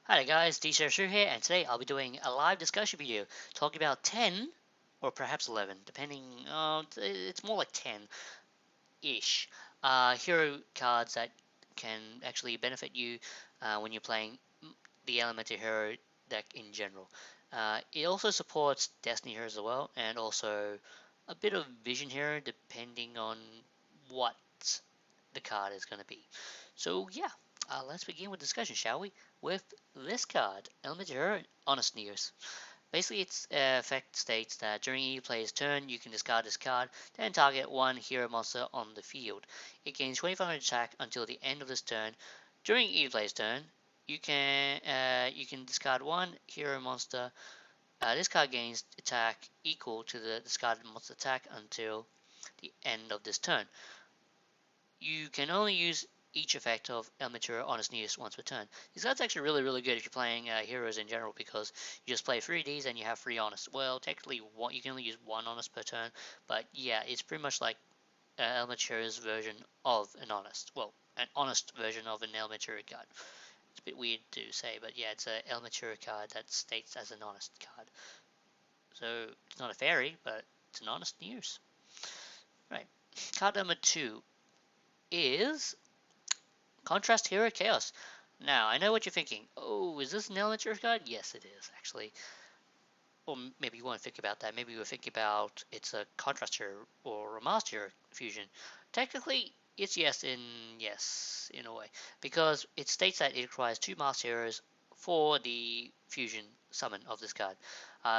Hi there guys, DCRS HERO here, and today I'll be doing a live discussion video talking about 10 or perhaps 11, depending, it's more like 10-ish hero cards that can actually benefit you when you're playing the Elemental Hero deck in general. It also supports Destiny Heroes as well, and also a bit of Vision Hero depending on what the card is going to be. So yeah, let's begin with discussion, shall we? With this card, Elemental Hero Honest News. Basically, its effect states that during each player's turn, you can discard this card, then target one hero monster on the field. It gains 2500 attack until the end of this turn. During each player's turn, you can discard one hero monster. This card gains attack equal to the discarded monster attack until the end of this turn. You can only use each effect of Elemental Honest News once per turn. This card's actually really good if you're playing heroes in general, because you just play 3Ds and you have 3 Honest. Well, technically you can only use 1 Honest per turn, but yeah, it's pretty much like Elemental's version of an Honest. Well, an Honest version of an Elemental card. It's a bit weird to say, but yeah, it's an Elemental card that states as an Honest card. So it's not a fairy, but it's an Honest News. Right. Card number 2 is Contrast Hero Chaos. Now, I know what you're thinking. Oh, is this an Elemental card? Yes, it is, actually. Or maybe you won't think about that. Maybe you will think about it's a Contrast Hero or a Master Hero fusion. Technically, it's yes in a way. Because it states that it requires 2 Master Heroes for the fusion summon of this card.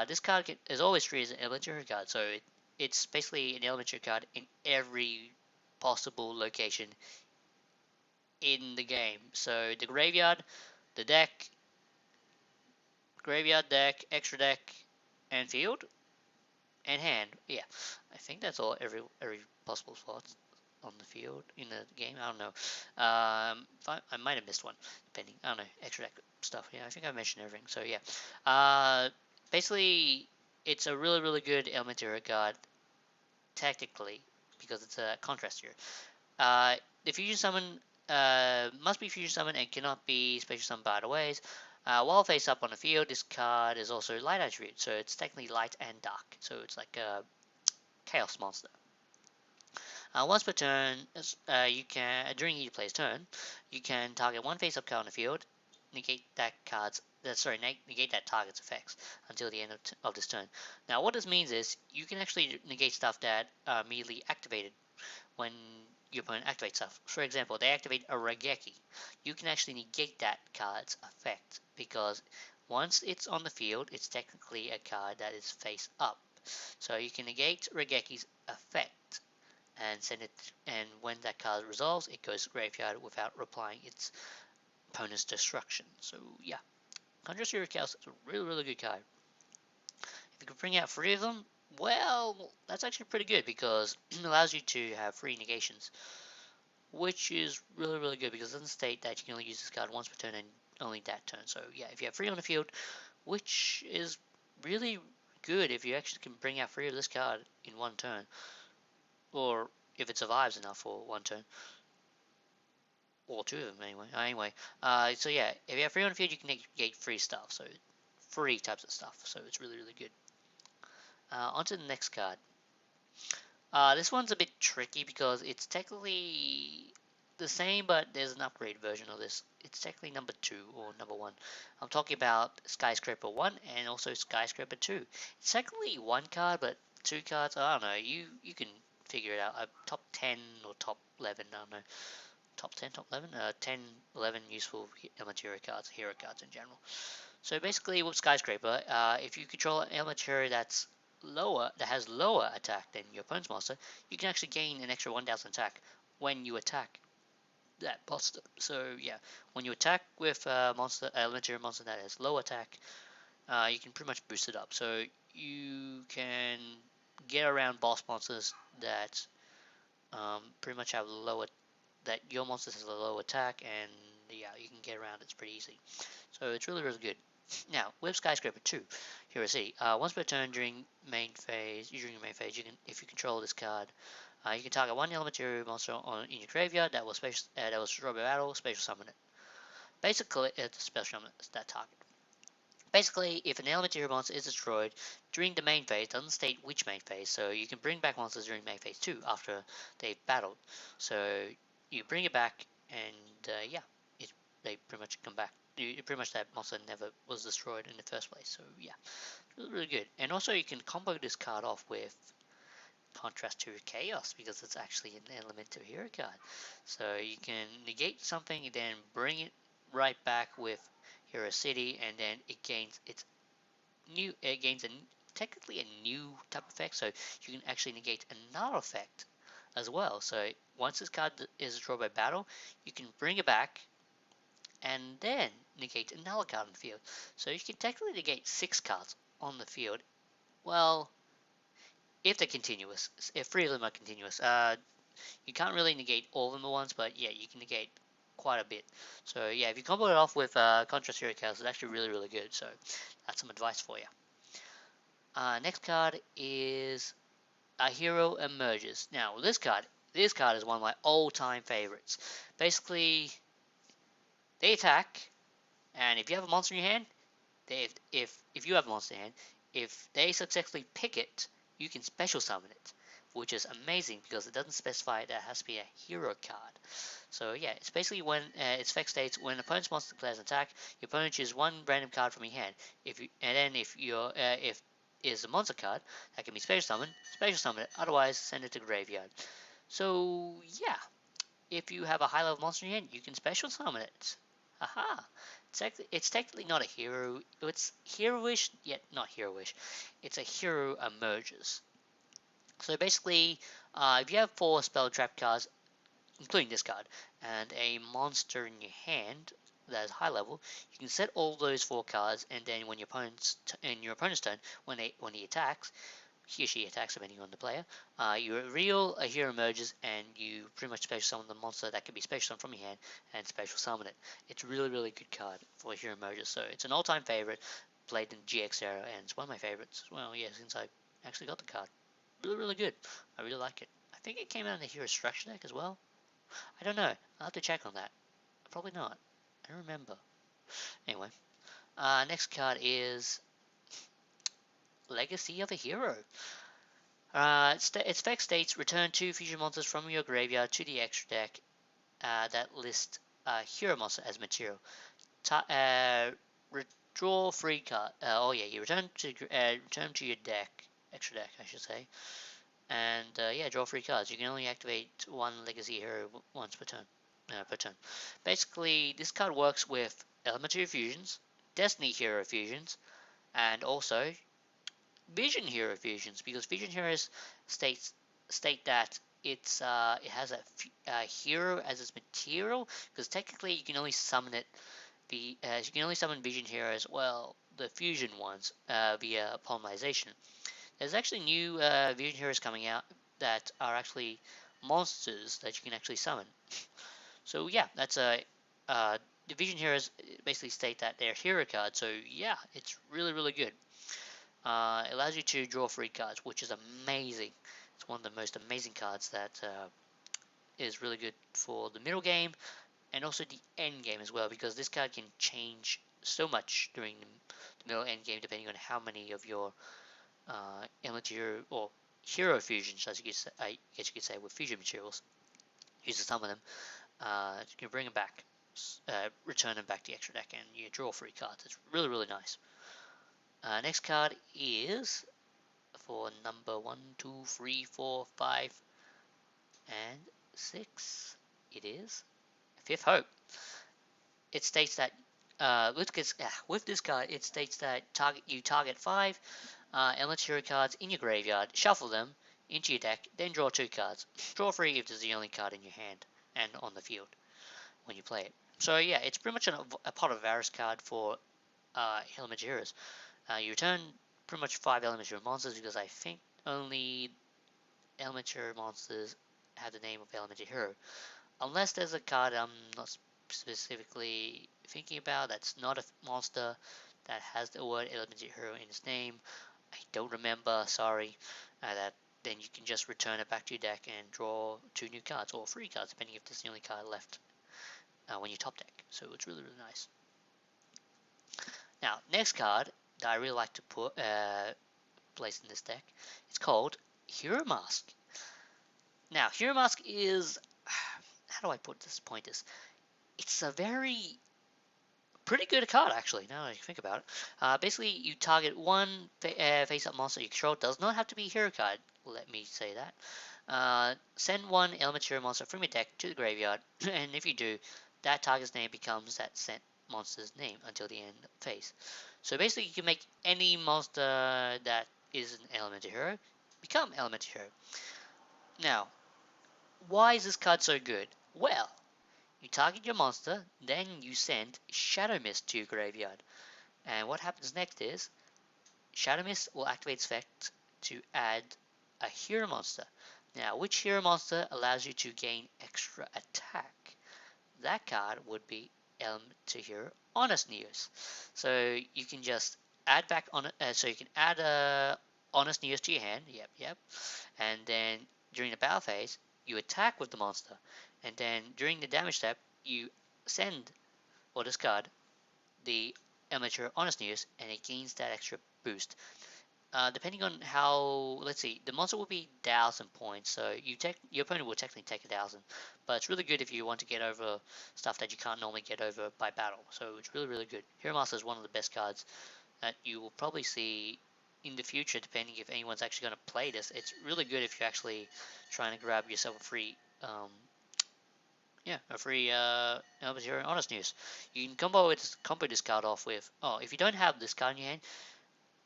This card is always treated as an Elemental card, so it's basically an Elemental card in every possible location in the game. So the graveyard, the deck, extra deck, and field, and hand. Yeah, I think that's all. Every possible spot on the field in the game. I don't know. I might have missed one, depending. I don't know. Extra deck stuff. Yeah, I think I mentioned everything. So yeah. Basically, it's a really good Elemental card tactically because it's a contrast here. The fusion summon must be fusion summon and cannot be special summoned by other ways. While face up on the field, this card is also light attribute, so it's technically light and dark. So it's like a chaos monster. Once per turn, you can during each player's turn, you can target one face-up card on the field, negate that target's effects until the end of this turn. Now, what this means is you can actually negate stuff that are immediately activated when your opponent activates stuff. For example, they activate a Raigeki. You can actually negate that card's effect because once it's on the field, it's technically a card that is face up. So you can negate Raigeki's effect and send it, and when that card resolves, it goes graveyard without replying its opponent's destruction. So yeah, Contrast Hero Chaos is a really good card. If you can bring out 3 of them, well, that's actually pretty good because it allows you to have 3 negations, which is really good because it doesn't state that you can only use this card once per turn and only that turn. So yeah, if you have 3 on the field, which is really good if you actually can bring out 3 of this card in one turn, or if it survives enough for one turn, or 2 of them anyway. So yeah, if you have 3 on the field, you can negate 3 stuff, so 3 types of stuff, so it's really good. On to the next card. This one's a bit tricky because it's technically the same, but there's an upgrade version of this. It's technically number 2 or number 1. I'm talking about Skyscraper 1 and also Skyscraper 2. It's technically 1 card, but 2 cards, I don't know. You can figure it out. Top 10 or top 11, I don't know. Top 10, top 11? 10, 11 useful Elemental cards, hero cards in general. So basically with Skyscraper, if you control an Elemental that's has lower attack than your opponent's monster, you can actually gain an extra 1000 attack when you attack that monster. So yeah, when you attack with a elementary monster that has low attack, you can pretty much boost it up. So you can get around boss monsters that pretty much have that your monster has a low attack, and yeah, you can get around it. It's pretty easy. So it's really good. Now, with Skyscraper 2, here is see. Once per turn during your main phase, you can, if you control this card, you can target one elementary monster in your graveyard that will destroy by battle, special summon it. Basically, it's a special summon that target. Basically, if an elementary monster is destroyed during the main phase, it doesn't state which main phase, so you can bring back monsters during main phase 2 after they've battled. So you bring it back, and yeah, it, they pretty much come back. Pretty much that monster never was destroyed in the first place. So yeah, really, really good. And also you can combo this card off with Contrast to Chaos because it's actually an elemental hero card. So you can negate something and then bring it right back with Hero City, and then it gains its new. It gains a technically a new type of effect. So you can actually negate another effect as well. So once this card is destroyed by battle, you can bring it back and then negate another card on the field. So you can technically negate 6 cards on the field. Well, if they're continuous, if 3 of them are continuous. You can't really negate all of them at once, but yeah, you can negate quite a bit. So yeah, if you combo it off with Contrast Hero cards, it's actually really, really good. So that's some advice for you. Next card is a Hero Emerges. Now this card is one of my all-time favorites. Basically, they attack, and if you have a monster in your hand, if you have a monster in hand, if they successfully pick it, you can special summon it, which is amazing because it doesn't specify that it has to be a hero card. So yeah, it's basically when its effect states when an opponent's monster declares an attack, your opponent chooses one random card from your hand. If your if is a monster card that can be special summon it. Otherwise, send it to the graveyard. So yeah, if you have a high level monster in your hand, you can special summon it. Aha! It's technically not a hero. It's heroish, yet not heroish. It's a hero emerges. So basically, if you have 4 spell trap cards, including this card, and a monster in your hand that is high level, you can set all those 4 cards, and then when your opponent's turn, when he attacks, he or she attacks depending on the player, you reveal a hero emerges, and you pretty much special summon the monster that can be special summoned from your hand and special summon it. It's a really, really good card for hero emerges, so it's an all-time favorite, played in GX era, and it's one of my favorites. Well, yeah, since I actually got the card. Really, really good. I really like it. I think it came out in the hero structure deck as well. I don't know. I'll have to check on that. Probably not. I don't remember. Anyway, next card is Legacy of a Hero. Its effect states return 2 fusion monsters from your graveyard to the extra deck that list hero monster as material. Draw 3 card. Oh yeah, you return to your deck, extra deck, I should say, and yeah, draw 3 cards. You can only activate 1 Legacy Hero once per turn. Basically, this card works with Elementary Fusions, Destiny Hero Fusions, and also Vision Hero Fusions, because Vision Heroes state that it has a hero as its material, because technically you can only summon it. You can only summon Vision Heroes, well, the fusion ones, via polymerization. There's actually new Vision Heroes coming out that are actually monsters that you can actually summon. So yeah, that's a Division Heroes basically state that they're hero cards. So yeah, it's really, really good. It allows you to draw 3 cards, which is amazing. It's one of the most amazing cards that is really good for the middle game and also the end game as well, because this card can change so much during the middle end game depending on how many of your elementary or hero fusions, as you could say, I guess you could say, with fusion materials. Use some of them. You can bring them back, return them back to the extra deck, and you draw 3 cards. It's really, really nice. Next card is for number 1, 2, 3, 4, 5, and 6. It is Fifth Hope. It states that with this card, it states that you target 5 elementary cards in your graveyard, shuffle them into your deck, then draw 2 cards. Draw 3 if it's the only card in your hand and on the field when you play it. So yeah, it's pretty much a pot of Varus card for elementary heroes. You return pretty much 5 elementary monsters, because I think only elementary monsters have the name of elementary hero. Unless there's a card I'm not specifically thinking about that's not a monster that has the word elementary hero in its name. I don't remember, sorry. That then you can just return it back to your deck and draw 2 new cards, or 3 cards, depending if there's the only card left when you top deck. So it's really, really nice. Now, next card that I really like to put place in this deck, it's called Hero Mask. Now, Hero Mask is, how do I put this pointers? It's a pretty good card actually. Now that I think about it, basically you target one face-up monster you control. Does not have to be a hero card. Let me say that. Send one element hero monster from your deck to the graveyard, and if you do, that target's name becomes that sent monster's name until the end of phase. So basically, you can make any monster that is an elemental hero become elemental hero. Now, why is this card so good? Well, you target your monster, then you send Shadow Mist to your graveyard. And what happens next is Shadow Mist will activate its effect to add a hero monster. Now, which hero monster allows you to gain extra attack? That card would be Elemental Hero Honest Neos. So you can just add back on it. So you can add a Honest Neos to your hand. Yep. And then during the battle phase, you attack with the monster. And then during the damage step, you send or discard the Elemental Honest News, and it gains that extra boost. Depending on how, let's see, the monster will be 1,000 points, so your opponent will technically take 1,000, but it's really good if you want to get over stuff that you can't normally get over by battle. So it's really, really good. Hero Master is one of the best cards that you will probably see in the future, depending if anyone's actually going to play this. It's really good if you're actually trying to grab yourself a free Elemental Hero Honest News. You can combo this card off with, if you don't have this card in your hand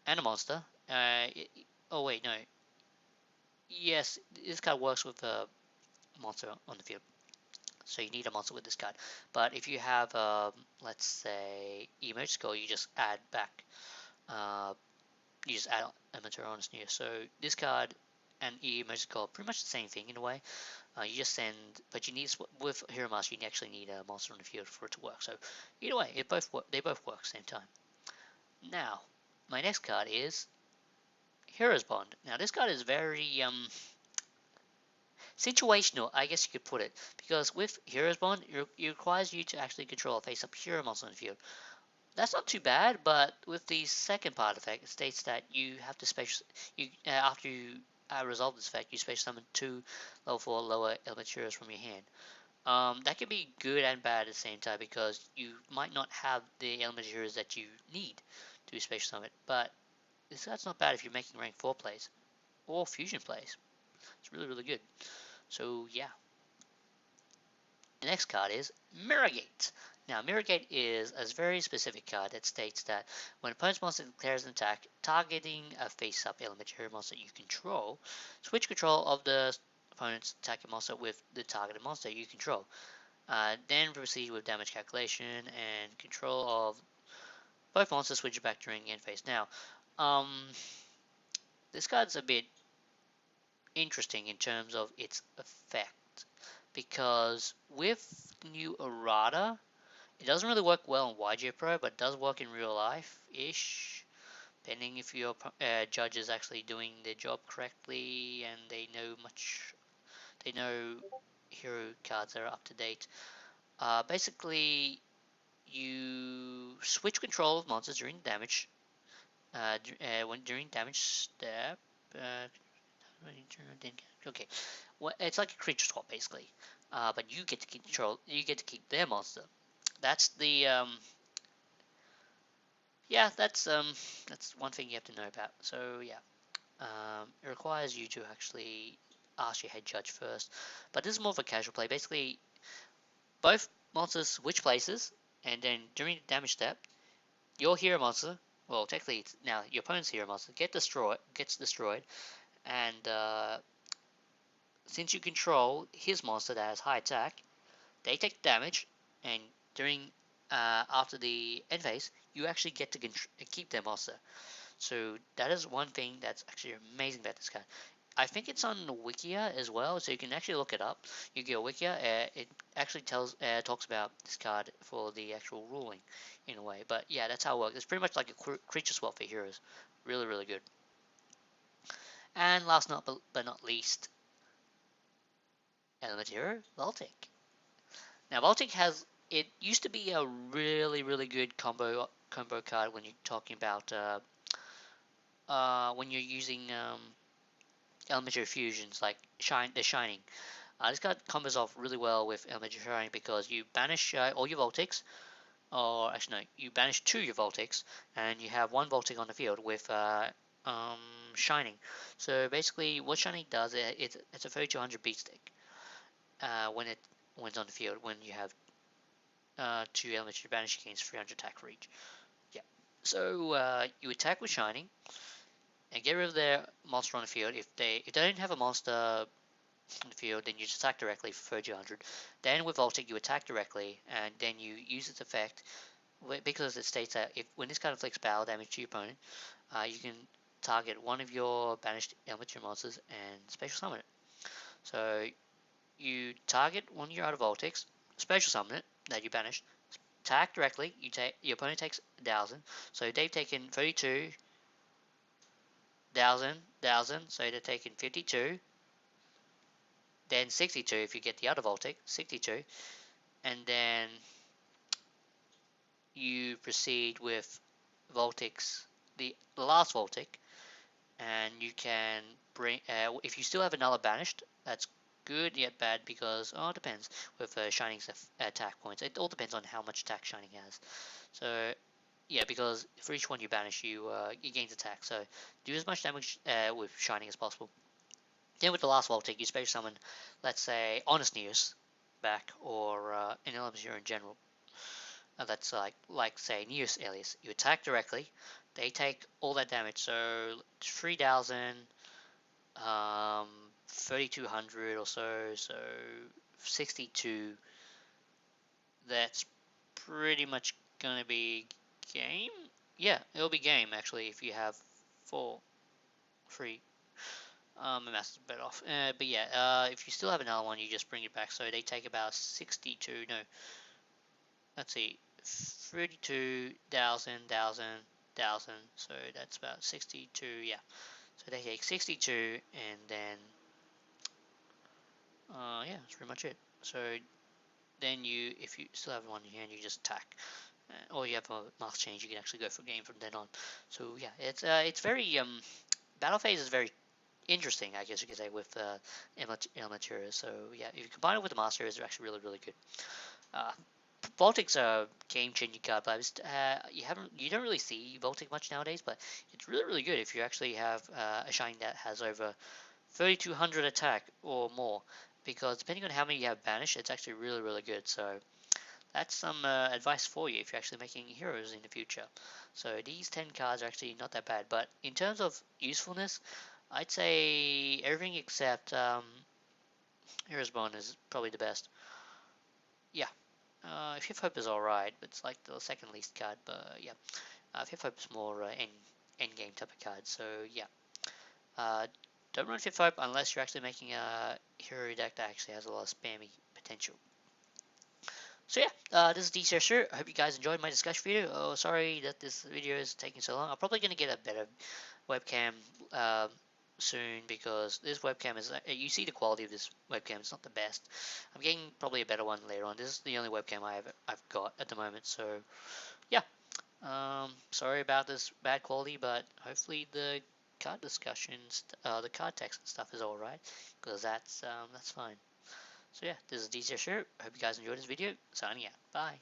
and a monster, oh wait, no. Yes, this card works with a monster on the field. So you need a monster with this card. But if you have, let's say, Emerge Skull, you just add back, you just add Elemental Honest News. So this card and Emerge Skull, pretty much the same thing in a way. You just send, but you need, with Hero Master, you actually need a monster on the field for it to work. So either way, they both work at the same time. Now, my next card is Hero's Bond. Now, this card is very situational, I guess you could put it, because with Hero's Bond, it requires you to actually control a face-up hero monster on the field. That's not too bad, but with the second part effect, it states that you have to after you resolve this effect, you special summon 2 level 4 lower elemental heroes from your hand. That can be good and bad at the same time, because you might not have the elemental heroes that you need to special summon, but that's not bad if you're making rank 4 plays or fusion plays. It's really, really good. So yeah. The next card is Mira Gate. Now, Mira Gate is a very specific card that states that when an opponent's monster declares an attack targeting a face-up elemental hero monster you control, switch control of the opponent's attacking monster with the targeted monster you control. Then proceed with damage calculation and control of both monsters switch back during end phase. Now, this card's a bit interesting in terms of its effect, because with the new errata, it doesn't really work well in YG Pro, but it does work in real life-ish, depending if your judge is actually doing their job correctly and they know hero cards that are up to date. Basically, you switch control of monsters during damage, during damage step. Okay, well, it's like a creature swap basically, but you get to keep control. You get to keep their monster. That's the that's one thing you have to know about. So yeah, it requires you to actually ask your head judge first, but this is more of a casual play. Basically, both monsters switch places, and then during the damage step, your hero monster, well, technically it's now your opponent's hero monster, gets destroyed, and since you control his monster that has high attack, they take damage, and during after the end phase, you actually get to keep their monster. So that is one thing that's actually amazing about this card. I think it's on Wikia as well, so you can actually look it up. You go Wikia, it actually talks about this card for the actual ruling in a way. But yeah, that's how it works. It's pretty much like a creature swap for heroes. Really, really good. And last but not least, Elemental Hero Voltic. Now, Voltic has it used to be a really good combo card when you're talking about when you're using elementary fusions like the Shining. This card combos off really well with elementary Shining because you banish all your Voltics, or actually no, you banish 2 your Voltics, and you have 1 Voltic on the field with um, Shining. So basically, what Shining does, it's a 3200 beat stick when it's on the field when you have 2 elementary banish against 300 attack for each. Yeah. So you attack with Shining and get rid of their monster on the field. If they don't have a monster in the field, then you just attack directly for 3200. Then with Voltic, you attack directly, and then you use its effect because it states that if when this card inflicts battle damage to your opponent, you can target one of your banished elementary monsters and special summon it. So you target one of your other Voltics, special summon it that you banished, attack directly. Your opponent takes 1000, so they've taken 32, 1000, so they're taking 52. Then 62 if you get the other Voltic, 62, and then you proceed with Voltics, the last Voltic, and you can bring, if you still have another banished, that's good yet bad because, it depends with Shining's attack points. It all depends on how much attack Shining has. So, yeah, because for each one you banish, you gains attack. So, do as much damage with Shining as possible. Then with the last Voltic, you special summon, let's say, Honest News back, or an element in general. That's like say News Alias. You attack directly, they take all that damage. So 3000, 3200 or so 62. That's pretty much gonna be game. Yeah, it'll be game actually if you have 4, 3. My math's a bit off. But yeah, if you still have another one, you just bring it back. So they take about 62. No, let's see, 32,000, 1,000. So that's about 62. Yeah. So they take 62, and then yeah, that's pretty much it. So then if you still have one in your hand, you just attack. Or you have a mask change, you can actually go for game from then on. So yeah, it's very battle phase is very interesting, I guess you could say, with Ilmateria. So yeah, if you combine it with the Master, it's actually really good. Uh, Voltic's a game-changing card, but you don't really see Voltic much nowadays. But it's really good if you actually have a Shine that has over 3200 attack or more, because depending on how many you have banished, it's actually really good. So that's some advice for you if you're actually making heroes in the future. So these 10 cards are actually not that bad, but in terms of usefulness, I'd say everything except Heroes Bond is probably the best. Yeah, Fifth Hope is alright, but it's like the second least card, but yeah. Fifth Hope is more end game type of card, so yeah. Uh, don't run Fifth Hope unless you're actually making a hero deck that actually has a lot of spammy potential. So yeah, this is DCRS HERO. I hope you guys enjoyed my discussion video. Oh, sorry that this video is taking so long. I'm probably going to get a better webcam soon, because this webcam is, you see the quality of this webcam, it's not the best. I'm getting probably a better one later on. This is the only webcam I've got at the moment, so yeah. Sorry about this bad quality, but hopefully the card discussions, the card text and stuff is alright, because that's fine. So yeah, this is DCRS HERO. Hope you guys enjoyed this video. Signing out. Bye.